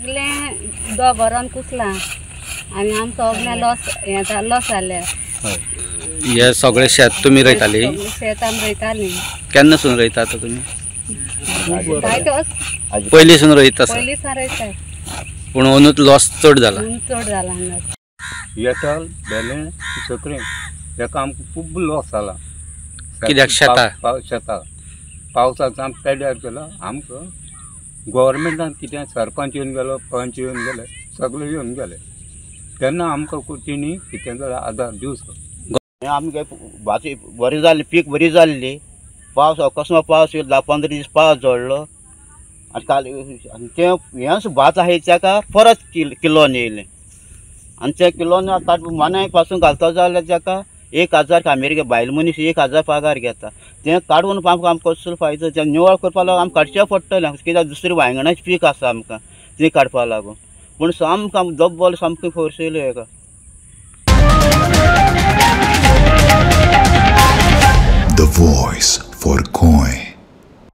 दो भरून कुसला आणि आमचो सगळ्या लॉस जाले. हे सगळे शेत तुम्ही रोयताली? शेत आमी रोयताली. केन्नासून रोयता आता तुम्ही? पयलीसून रोयता? पयलीसान रोयता. पूण अंदूच लॉस चड जाला? चड जाला. येताल बेले सगळें ताका आमकां खूब लॉस जाला. कित्याक? शेतां पावसाचो आमकां पेड्यार केलो. आमकां गव्हर्मेंटान कितें सरपंच येवन गेलो, पंच येवन गेले, सगळे येवन गेले. तेन्ना आमकां तेणी कितें जाल्यार आदार दिवचो. आमगे भाजी बरी जाली, पीक बरी जाल्ली. पावस अकस्मात पावस येयलो, 10-15 दीस पावस झडलो आनी काल ते हें भात आहाय ताका परत किलोन येयलें आनी त्या किलोन मनाक पासून घालता जाल्यार ताका 1000 कामेरी बायल मनीस 1000 पगार घेता. तें काडून आमकां कसलो फायदो? तें निवळ करपा लागून आमकां काडचें पडटलें. कित्याक दुसरें वांयगणाचें पीक आसा आमकां तें काडपा लागून. पूण सामको आमकां दब्बल सामकें फोर्स येयलो हेका. The voice for Congo.